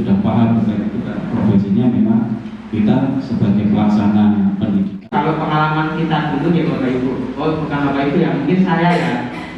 sudah paham Bapak Ibu kan profesinya memang kita sebagai pelaksana pendidikan. Kalau pengalaman kita dulu ya Bapak Ibu, bukan Bapak Ibu ya, mungkin saya ya.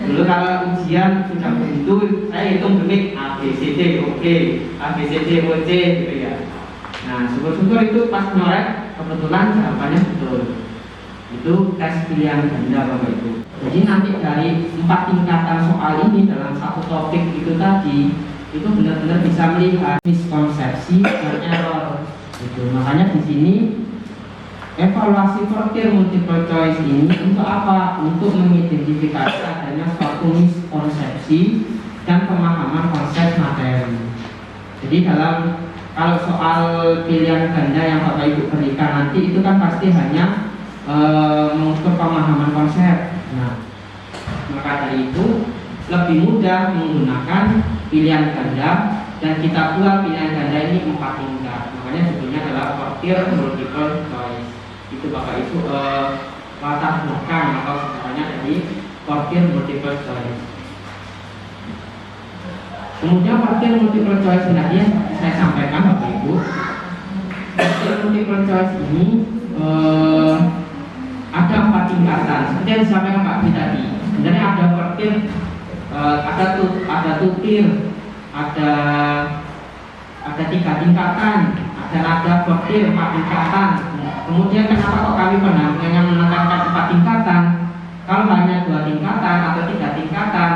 Dulu kalau ujian sudah begitu, saya hitung detik A, B, C, D, oke, A, B, C, D, O, C gitu ya. Nah, syukur-syukur itu pas nyorek, kebetulan jawabannya betul. Itu tes pilihan ganda Bapak Ibu. Jadi nanti dari 4 tingkatan soal ini dalam satu topik itu tadi, itu benar-benar bisa melihat miskonsepsi dan error. Gitu. Makanya di sini evaluasi vertir multiple choice ini untuk apa? Untuk mengidentifikasi adanya suatu miskonsepsi dan pemahaman konsep materi. Jadi kalau soal pilihan ganda yang Bapak Ibu berikan nanti itu kan pasti hanya mengukur pemahaman konsep. Nah, maka dari itu lebih mudah menggunakan pilihan ganda dan kita buat pilihan ganda ini 4 tingkat. Makanya judulnya adalah vertir multiple choice. Itu Bapak Ibu latar belakang atau sebenarnya dari vertir multiple choice. Kemudian vertir multiple choice tadi saya sampaikan Bapak Ibu. Vertir multiple choice ini ada 4 tingkatan. Seperti yang disampaikan Pak Bi tadi. Sebenarnya ada vertir, ada tutir, ada 3 tingkatan, ada nada vertir 4 tingkatan. Kemudian kenapa kok kami pendampingannya menekankan 4 tingkatan? Kalau hanya 2 tingkatan atau 3 tingkatan,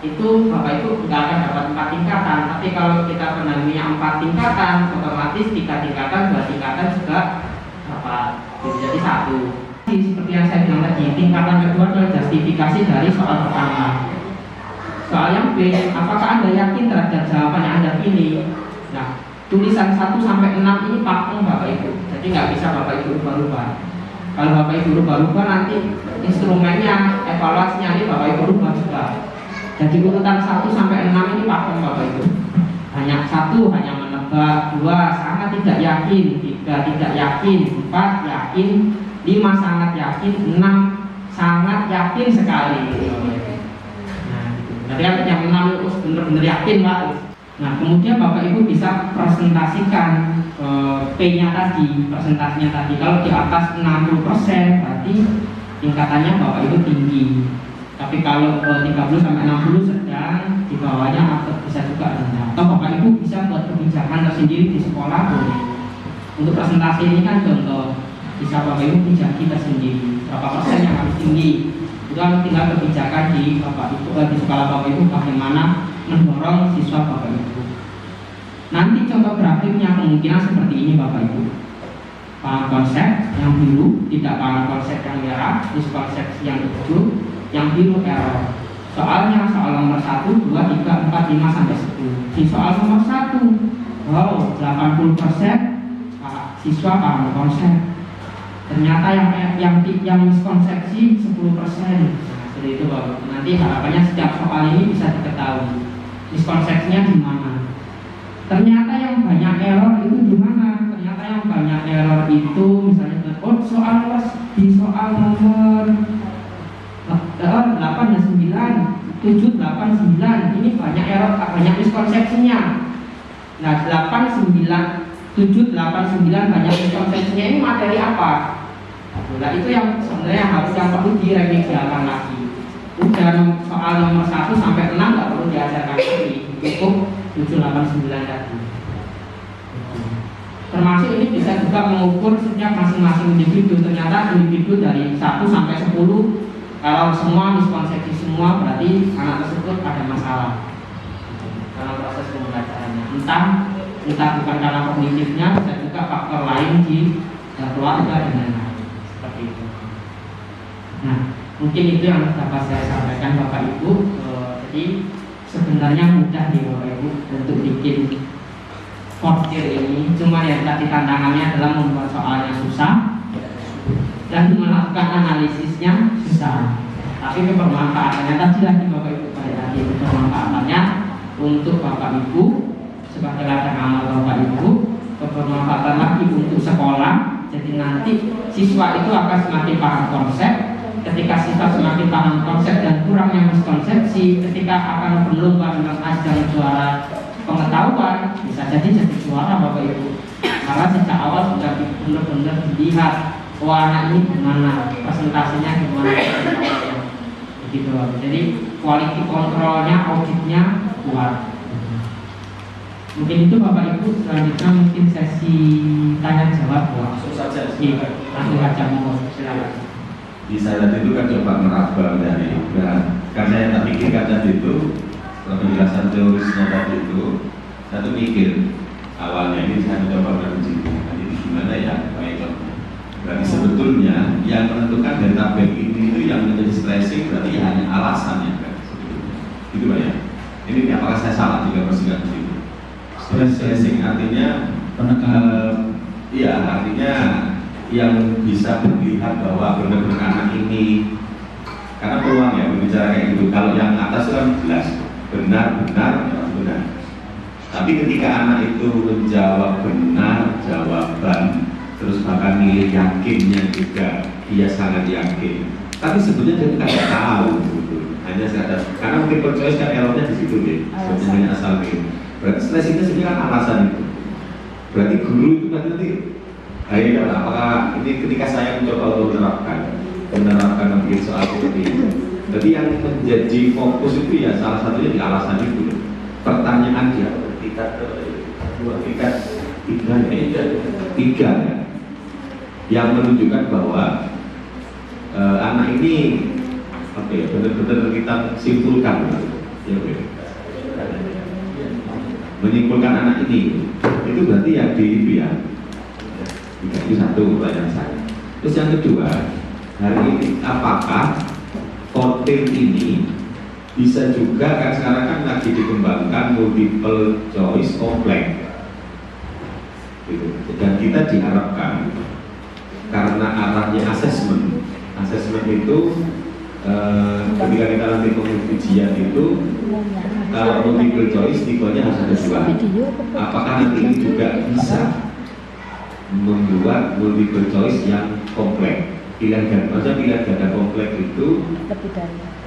itu Bapak Ibu nggak akan dapat 4 tingkatan. Tapi kalau kita pendampingnya 4 tingkatan, otomatis 3 tingkatan, 2 tingkatan juga dapat. Jadi 1. Seperti yang saya bilang tadi, tingkatan kedua adalah justifikasi dari soal pertama. Soal yang B, apakah Anda yakin terhadap jawaban yang Anda pilih? Nah, tulisan 1 sampai 6 ini pakem Bapak Ibu. Jadi nggak bisa Bapak Ibu rubah-rubah. Kalau Bapak Ibu rubah-rubah nanti instrumennya, evaluasinya ini Bapak Ibu rubah juga. Jadi urutan 1 sampai 6 ini pakem Bapak Ibu. Hanya 1 hanya menebak, 2 sangat tidak yakin, 3 tidak yakin, 4 yakin, 5 sangat yakin, 6 sangat yakin sekali. Nah, berarti yang 6 itu benar-benar yakin Pak. Nah, kemudian Bapak Ibu bisa presentasikan P-nya tadi, presentasinya tadi. Kalau di atas 60% berarti tingkatannya Bapak Ibu tinggi. Tapi kalau 30 sampai 60 sedang, di bawahnya bisa juga rendah. Atau Bapak Ibu bisa buat kebijakan tersendiri di sekolah boleh. Untuk presentasi ini kan contoh, bisa Bapak Ibu bijaki tersendiri berapa persen yang harus tinggi. Itu kan tinggal kebijakan di Bapak Ibu di sekolah Bapak Ibu bagaimana mendorong siswa Bapak Ibu. Nanti contoh grafiknya kemungkinan seperti ini Bapak Ibu. Paham konsep yang biru, tidak paham konsep yang merah, miskonsepsi yang hijau, yang biru error. Soalnya soal nomor 1, 2, 3, 4, 5 sampai 10. Di soal nomor 1, wow, 80% siswa paham konsep. Ternyata yang miskonsepsi 10%. Nah, seperti itu Bapak. Nanti harapannya setiap soal ini bisa diketahui miskonsepsinya di mana. Ternyata yang banyak error itu di mana? Ternyata yang banyak error itu misalnya di soal nomor 8 dan 9, 7, 8, 9 ini banyak error, banyak miskonsepsinya. Nah, 8, 9 7, 8, 9 banyak miskonsepsinya ini materi apa? Nah, itu yang sebenarnya yang perlu diremedialkan lagi. Udah soal nomor 1 sampai 6 nggak perlu diajarkan lagi, cukup 7, 8, 9 tadi. Termasuk ini bisa juga mengukur setiap masing-masing individu. Ternyata individu dari 1 sampai 10 kalau semua miskonsepsi semua berarti anak tersebut ada masalah dalam proses pembelajarannya. Entah bukan karena kognitifnya, bisa juga faktor lain di keluarga dan lain-lain seperti itu. Nah, mungkin itu yang dapat saya sampaikan Bapak Ibu. Jadi sebenarnya mudah nih Bapak Ibu untuk bikin vertir ini. Cuma yang tadi tantangannya adalah membuat soalnya susah dan melakukan analisisnya susah. Tapi pemanfaatannya tadi lagi Bapak Ibu tadi pemanfaatannya untuk Bapak Ibu sebagai ladang amal Bapak Ibu, bermanfaatan lagi untuk sekolah. Jadi nanti siswa itu akan semakin paham konsep. Ketika siswa semakin paham konsep dan kurangnya miskonsepsi, ketika akan berlomba dalam ajang juara pengetahuan, bisa jadi Bapak Ibu, karena sejak awal sudah benar-benar dilihat anak ini gimana, presentasinya gimana, begitu. Jadi quality kontrolnya, auditnya kuat. Mungkin itu Bapak Ibu. Selanjutnya mungkin sesi tanya jawab. Langsung saja. Iya, langsung saja, mohon silakan. Di saya tadi itu kan coba meraba dari karena yang tak pikirkan tadi itu penjelasan teorisnya tadi itu, saya tuh mikir awalnya ini saya mencoba merujuk ini gimana ya Pak. Berarti sebetulnya yang menentukan dari tabel ini itu yang menjadi stressing berarti ya hanya alasannya kan, gitu Pak ya. Ini apakah saya salah jika bersingkat begitu? Stressing artinya penekanan. Iya, artinya yang bisa melihat bahwa benar-benar anak ini, karena peluang ya berbicara kayak gitu. Kalau yang atas kan jelas benar-benar benar. Tapi ketika anak itu menjawab benar jawaban, terus bahkan nilai yakinnya juga dia sangat yakin. Tapi sebenarnya dia tidak tahu, gitu. Hanya sekadar karena mungkin percaya kan errornya di situ deh. Sebenarnya asal gitu. Berarti stres itu sebenarnya kan alasan itu. Berarti guru itu nanti akhirnya apakah ini ketika saya mencoba untuk menerapkan mungkin soal seperti itu. Jadi yang menjadi fokus itu ya salah satunya di alasan itu. Pertanyaan dia tiga ya, yang menunjukkan bahwa anak ini benar-benar kita simpulkan ya, menyimpulkan anak ini itu berarti ya di itu ya. Itu satu pertanyaan saya. Terus yang kedua, hari ini apakah voting ini bisa juga kan sekarang kan lagi dikembangkan multiple choice kompleks gitu. Dan kita diharapkan karena arahnya asesmen itu ketika kita nanti ujian itu kalau multiple choice nilainya harus ada 2. Apakah nanti ini juga bisa membuat multiple choice yang kompleks? Pilihan ganda kompleks itu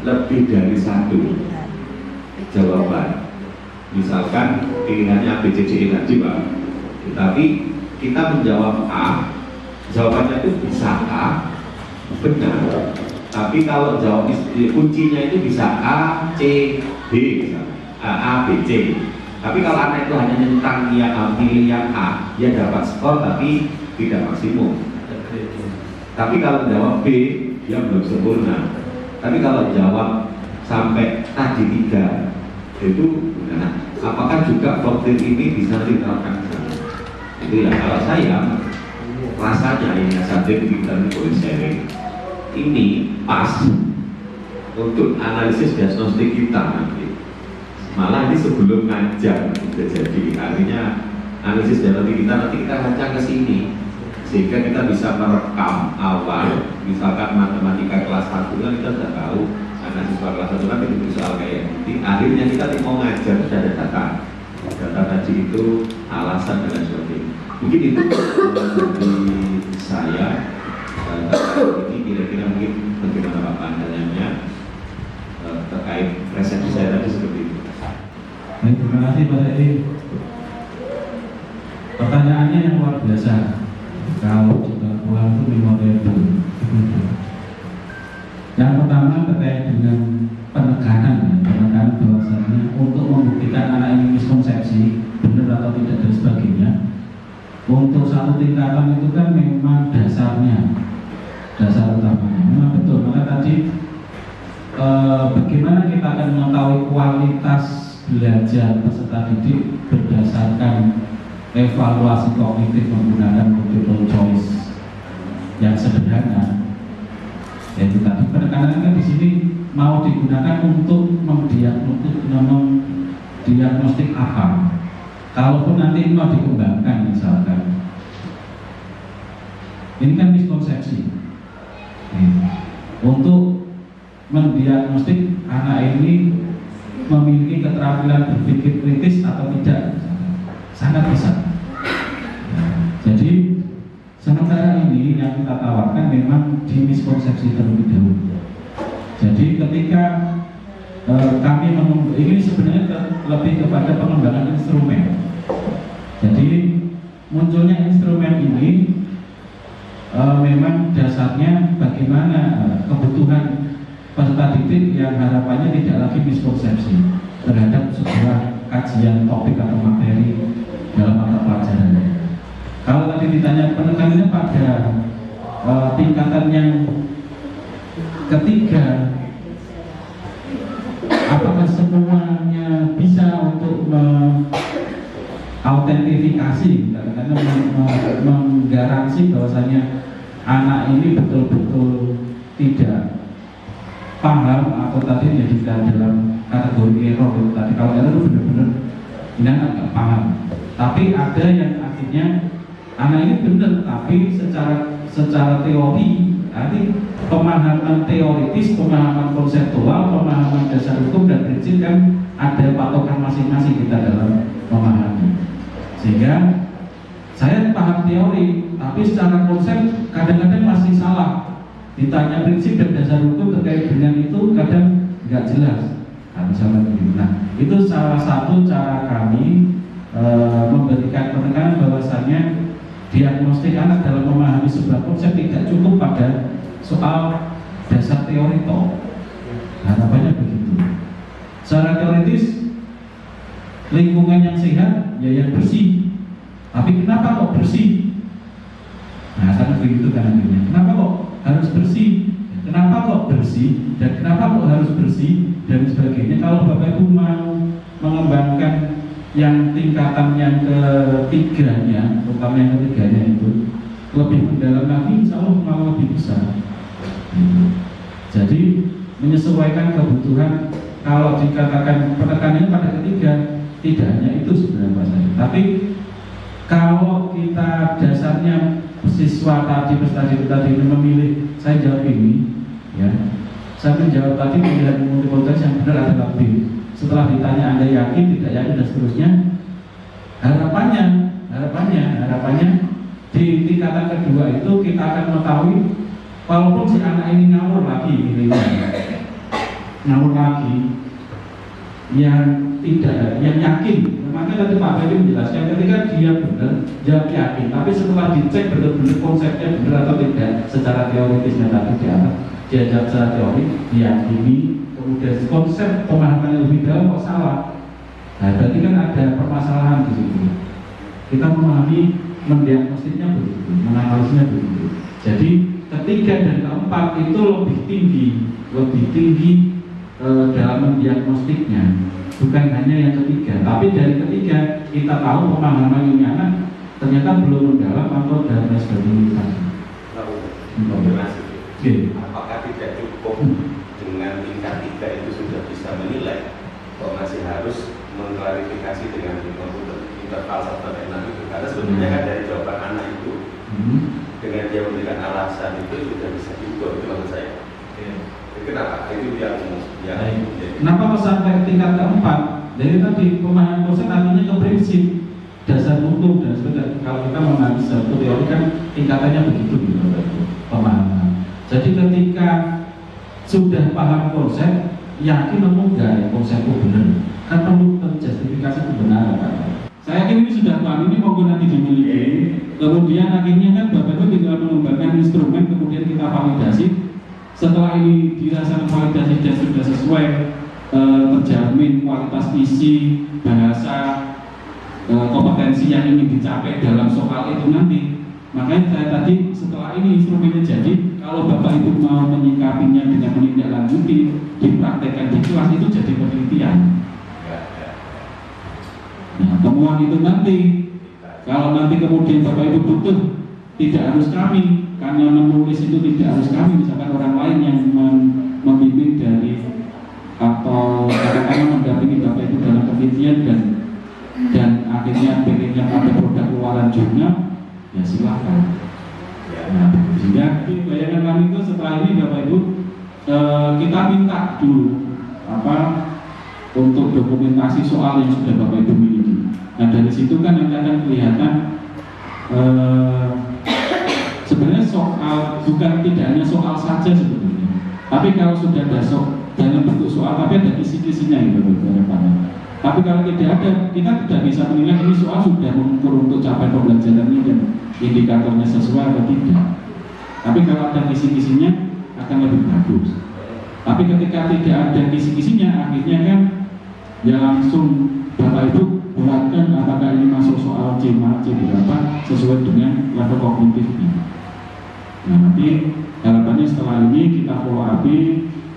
lebih dari 1 jawaban. Misalkan pilihannya A, B, C, D, E tadi Pak, tetapi kita menjawab A, jawabannya itu bisa A, benar. Tapi kalau jawab kuncinya itu bisa A, C, B, misalnya. A, B, C. Tapi kalau anak itu hanya tentang pilih yang A, dia dapat skor tapi tidak maksimum. Tapi kalau jawab B, dia belum sempurna. Tapi kalau jawab sampai tadi 3, itu nah, apakah juga voting ini bisa diterapkan? Itu ya kalau saya rasanya ini sadar kita boleh sharing. Ini pas untuk analisis diagnostik kita nanti. Malah ini sebelum ngajar bisa jadi artinya analisis diagnostik kita nanti kita rancang ke sini sehingga kita bisa merekam awal misalkan matematika kelas 1 kan kita sudah tahu anak siswa kelas 1 kan itu soal kayak gini. Akhirnya kita mau ngajar sudah ada data tadi itu alasan dan sebagainya. Mungkin itu dari saya. Ini kira-kira mungkin bagaimana Pak pandangannya terkait persepsi saya tadi seperti itu. Baik, terima kasih Pak Edi. Pertanyaannya yang luar biasa. Kalau juga pulang itu memorable. Yang pertama terkait dengan penekanan bahwasannya untuk membuktikan anak ini miskonsepsi benar atau tidak dan sebagainya. Untuk satu tingkatan itu kan memang dasar utamanya memang betul. Maka tadi bagaimana kita akan mengetahui kualitas belajar peserta didik berdasarkan evaluasi kognitif menggunakan multiple choice yang sederhana. Yaitu tadi penekanan kan di sini mau digunakan untuk mendiagnostik apa. Kalaupun nanti mau dikembangkan misalkan, ini kan miskonsepsi. Untuk mendiagnostik anak ini memiliki keterampilan berpikir kritis atau tidak, sangat bisa. Jadi sementara ini yang kita tawarkan memang di miskonsepsi terlebih dahulu. Jadi ketika kami ini sebenarnya lebih kepada pengembangan instrumen. Jadi munculnya instrumen ini memang dasarnya bagaimana kebutuhan peserta didik yang harapannya tidak lagi miskonsepsi terhadap sebuah kajian topik atau materi dalam mata pelajaran. Kalau tadi ditanya penekanannya pada tingkatan yang ketiga, apakah semuanya bisa untuk autentifikasi, karena menggaransi bahwasanya anak ini betul-betul tidak paham atau tadi jadikan dalam kategori error itu tadi. Kalau error itu benar-benar ini anak nggak paham, tapi ada yang akhirnya anak ini benar tapi secara teori, arti pemahaman teoritis, pemahaman konseptual, pemahaman dasar hukum dan prinsip kan ada patokan masing-masing kita dalam memahami. Sehingga saya paham teori, tapi secara konsep kadang-kadang masih salah. Ditanya prinsip dan dasar hukum terkait dengan itu kadang nggak jelas. Nah, misalnya begitu. Nah, itu salah satu cara kami memberikan penekanan bahwasannya diagnostik anak dalam memahami sebuah konsep tidak cukup pada soal dasar teori toh. Harapannya begitu. Secara teoritis lingkungan yang sehat ya yang bersih. Tapi kenapa kok bersih? Nah, kan begitu kan akhirnya. Kenapa kok harus bersih? Kenapa kok bersih? Dan kenapa kok harus bersih? Dan sebagainya. Kalau Bapak Ibu mau mengembangkan yang tingkatan yang ketiganya, terutama yang ketiganya itu lebih mendalam lagi, insya Allah malah lebih besar. Jadi menyesuaikan kebutuhan. Kalau dikatakan penekanannya pada ketiga, tidak hanya itu sebenarnya Pak Syarif. Tapi kalau kita dasarnya siswa tadi, peserta tadi ini memilih, saya jawab ini, ya. Saya menjawab tadi pilihan multiple choice yang benar adalah B. Setelah ditanya Anda yakin, tidak yakin dan seterusnya, harapannya di tingkatan kedua itu kita akan mengetahui, walaupun si anak ini ngawur lagi, yang yakin. Makanya tadi Pak Ferry menjelaskan ketika dia benar, jawab yakin. Tapi setelah dicek benar-benar konsepnya benar atau tidak, secara teoritisnya tadi dia jawab secara teori, diyakini. Kemudian konsep pemahaman yang lebih dalam kok salah. Nah, berarti kan ada permasalahan di situ. Kita memahami, mendiagnostiknya begitu, menganalisnya begitu. Jadi ketiga dan keempat itu lebih tinggi dalam mendiagnostiknya. Bukan hanya yang ketiga, tapi dari ketiga kita tahu pemahaman ini anak ternyata belum mendalam atau dan lain sebagainya. Apakah tidak cukup dengan tingkat 3 itu sudah bisa menilai, kok masih harus mengklarifikasi dengan interval 1-6 itu? Karena sebenarnya kan dari jawaban anak itu dengan dia memberikan alasan itu sudah bisa diukur, itu maksud saya. Kenapa? Itu yang kenapa sampai tingkat keempat? Dari tadi pemahaman konsep artinya ke prinsip dasar hukum dan sebagainya. Kalau kita mengambil satu teori kan tingkatannya begitu gitu, pemahaman. Jadi ketika sudah paham konsep, yakin atau enggak konsep itu benar, kan perlu terjustifikasi kebenaran kan? Saya yakin ini sudah paham, ini monggo nanti dimiliki. Kemudian akhirnya kan Bapak Ibu tinggal mengembangkan instrumen, kemudian kita validasi. Setelah ini dirasa validasi dan sudah sesuai, terjamin kualitas isi, bahasa, kompetensi yang ingin dicapai dalam soal itu nanti. Makanya saya tadi setelah ini instrumennya jadi, kalau Bapak Ibu mau menyikapinya dengan menindaklanjuti, dipraktekkan di kelas itu jadi penelitian. Nah, temuan itu nanti, kalau nanti kemudian Bapak Ibu butuh, tidak harus kami, karena menulis itu tidak harus kami, misalkan orang lain yang membimbing dari atau katakanlah mendampingi Bapak Ibu dalam penelitian dan akhirnya pengennya pada produk keluaran jurnal, ya silakan. Nah, sehingga bayangan kami itu setelah ini Bapak Ibu kita minta dulu untuk dokumentasi soal yang sudah Bapak Ibu miliki. Nah, dari situ kan nanti akan kelihatan sebenarnya soal bukan tidak hanya soal saja sebenarnya, tapi kalau sudah ada dalam bentuk soal tapi ada kisi-kisinya gitu. Tapi kalau tidak ada, kita tidak bisa menilai ini soal sudah mengukur untuk capai pembelajarannya dan indikatornya sesuai atau tidak. Tapi kalau ada kisi-kisinya akan lebih bagus. Tapi ketika tidak ada kisi-kisinya, akhirnya kan ya langsung Bapak Ibu buatkan apakah ini masuk soal C5, C berapa sesuai dengan level kognitifnya. Nah nanti harapannya setelah ini kita follow up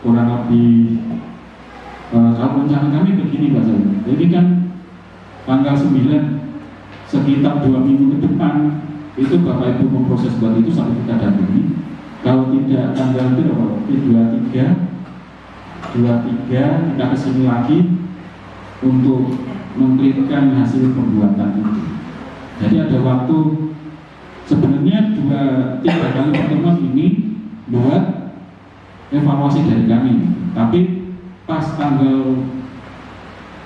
kurang lebih kalau rencana kami begini Pak Zain. Jadi kan tanggal 9 sekitar 2 minggu ke depan itu Bapak Ibu memproses buat itu sampai kita dampingi. Kalau tidak tanggal itu 23 kita kesini lagi untuk mengklipkan hasil pembuatan itu. Jadi ada waktu sebenarnya 2-3 kali pertemuan ini buat evaluasi dari kami. Tapi pas tanggal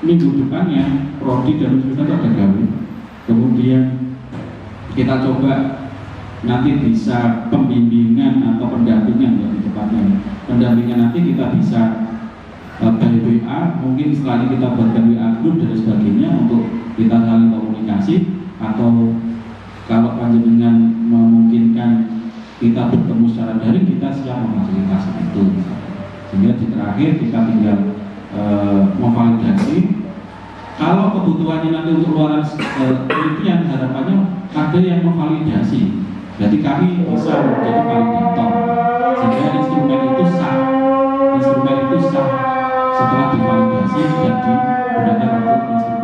minggu depannya Prodi dan Universitas ada gawe. Kemudian kita coba nanti bisa pembimbingan atau pendampingan lebih tepatnya. Pendampingan nanti kita bisa by WA, mungkin setelah ini kita buatkan WA group dan sebagainya untuk kita saling komunikasi, atau kalau panjenengan memungkinkan kita bertemu secara daring, kita siap memfasilitasi itu. Sehingga di terakhir kita tinggal memvalidasi. Kalau kebutuhannya nanti untuk luaran penelitian, harapannya ada yang memvalidasi. Jadi kami bisa menjadi validator sehingga instrumen itu sah setelah divalidasi dan digunakan untuk instrumen